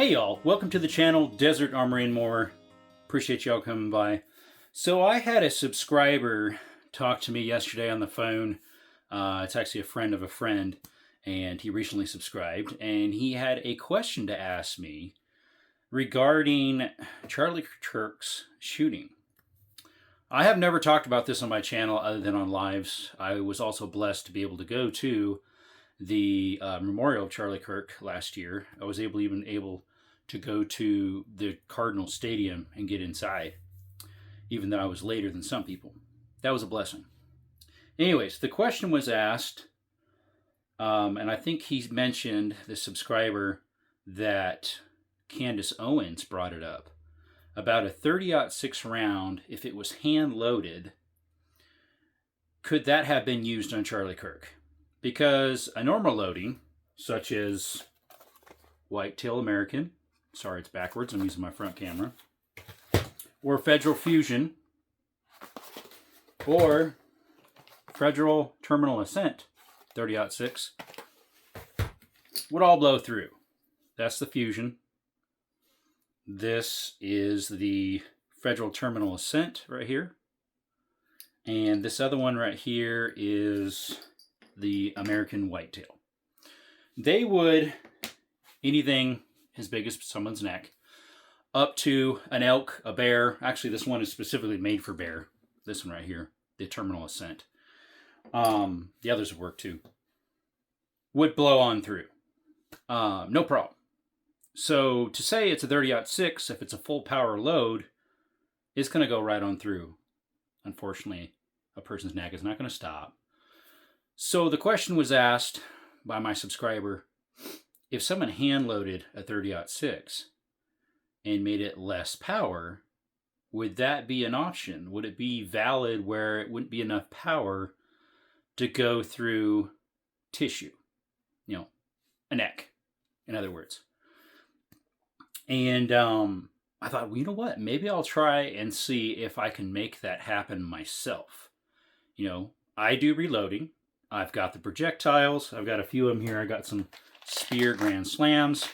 Hey y'all, welcome to the channel, Desert Armory and More. Appreciate y'all coming by. So I had a subscriber talk to me yesterday on the phone. It's actually a friend of a friend, and he recently subscribed, and he had a question to ask me regarding Charlie Kirk's shooting. I have never talked about this on my channel other than on lives. I was also blessed to be able to go to the memorial of Charlie Kirk last year. I was able to go to the Cardinal Stadium and get inside, even though I was later than some people. That was a blessing. Anyways, the question was asked, and I think he mentioned, the subscriber, that Candice Owens brought it up, about a 30-06 round, if it was hand-loaded, could that have been used on Charlie Kirk? Because a normal loading, such as Whitetail American, sorry it's backwards, I'm using my front camera, or Federal Fusion, or Federal Terminal Ascent 30-06, would all blow through. That's the Fusion. This is the Federal Terminal Ascent right here. And this other one right here is the American Whitetail. They would, anything as big as someone's neck, up to an elk, a bear. Actually, this one is specifically made for bear. This one right here, the Terminal Ascent. The others would work too. Would blow on through. No problem. So to say it's a 30-06, if it's a full power load, it's going to go right on through. Unfortunately, a person's neck is not going to stop. So the question was asked by my subscriber, if someone hand-loaded a 30-06 and made it less power, would that be an option? Would it be valid where it wouldn't be enough power to go through tissue? You know, a neck, in other words. And I thought, well, you know what? Maybe I'll try and see if I can make that happen myself. You know, I do reloading. I've got the projectiles. I've got a few of them here. I got some Spear Grand Slams.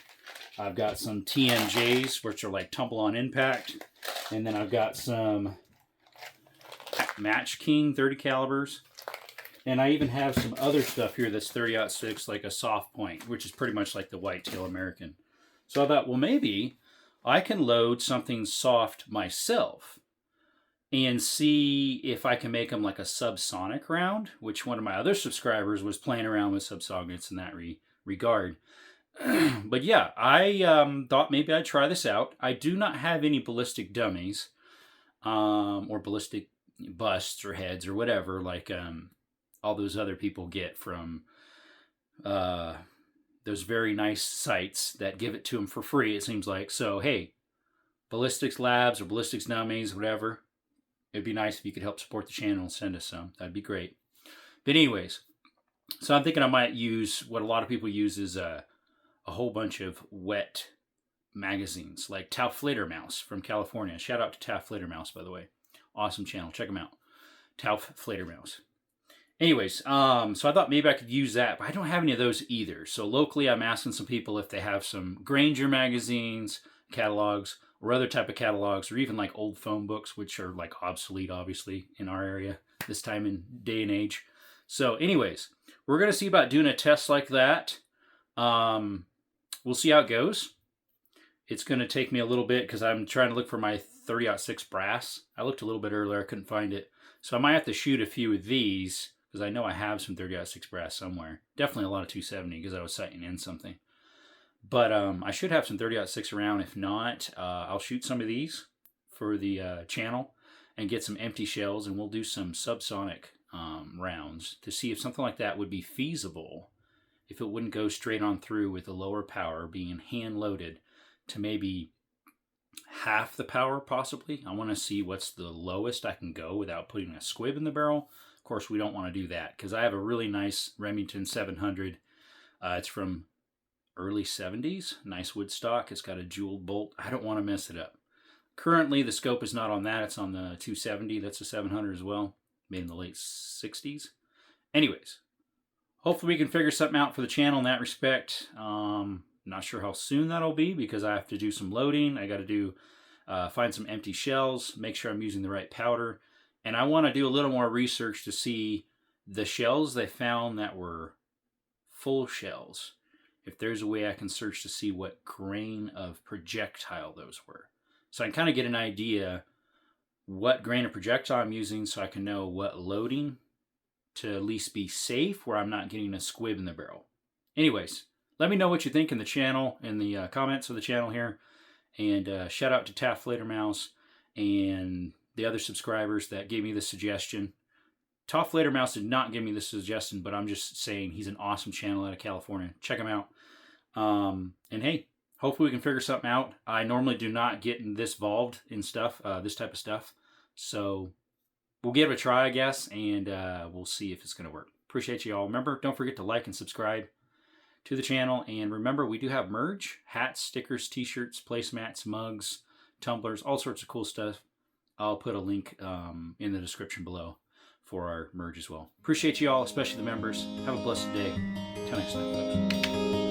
I've got some TMJs, which are like tumble on impact. And then I've got some Match King 30 calibers. And I even have some other stuff here that's 30-06, like a soft point, which is pretty much like the Whitetail American. So I thought, well, maybe I can load something soft myself and see if I can make them like a subsonic round, which one of my other subscribers was playing around with subsonics in that regard. But yeah, I thought maybe I'd try this out. I do not have any ballistic dummies or ballistic busts or heads or whatever, like all those other people get from those very nice sites that give it to them for free, it seems like. So, hey, ballistics labs or ballistics dummies, whatever, it'd be nice if you could help support the channel and send us some. That'd be great. But anyways, so I'm thinking I might use what a lot of people use is a whole bunch of wet magazines, like Tauf Fledermaus from California. Shout out to Tauf Fledermaus, by the way. Awesome channel. Check them out. Tauf Fledermaus. Anyways, so I thought maybe I could use that, but I don't have any of those either. So locally, I'm asking some people if they have some Granger magazines, catalogs, or other type of catalogs, or even like old phone books, which are like obsolete, obviously, in our area this time in day and age. So anyways, we're going to see about doing a test like that. We'll see how it goes. It's going to take me a little bit because I'm trying to look for my 30-06 brass. I looked a little bit earlier. I couldn't find it. So I might have to shoot a few of these because I know I have some 30-06 brass somewhere. Definitely a lot of 270 because I was sighting in something. But I should have some 30-06 around. If not, I'll shoot some of these for the channel and get some empty shells, and we'll do some subsonic rounds to see if something like that would be feasible, if it wouldn't go straight on through with the lower power being hand-loaded to maybe half the power possibly. I want to see what's the lowest I can go without putting a squib in the barrel. Of course, we don't want to do that because I have a really nice Remington 700. It's from early 70s, nice wood stock. It's got a jeweled bolt. I don't want to mess it up. Currently, the scope is not on that. It's on the 270. That's a 700 as well, made in the late 60s. Anyways, hopefully we can figure something out for the channel in that respect. Not sure how soon that'll be because I have to do some loading. I got to do find some empty shells, make sure I'm using the right powder, and I want to do a little more research to see the shells they found that were full shells. If there's a way I can search to see what grain of projectile those were, so I can kind of get an idea what grain of projectile I'm using, so I can know what loading to at least be safe, where I'm not getting a squib in the barrel. Anyways, let me know what you think in the channel, in the comments of the channel here. And shout out to Taft Fledermaus and the other subscribers that gave me the suggestion. Taft Fledermaus did not give me the suggestion, but I'm just saying he's an awesome channel out of California. Check him out. And hey, hopefully we can figure something out. I normally do not get this involved in stuff, this type of stuff. So we'll give it a try, I guess, and we'll see if it's going to work. Appreciate you all. Remember, don't forget to like and subscribe to the channel. And remember, we do have merch, hats, stickers, t-shirts, placemats, mugs, tumblers, all sorts of cool stuff. I'll put a link in the description below for our merch as well. Appreciate you all, especially the members. Have a blessed day. Till next time, folks.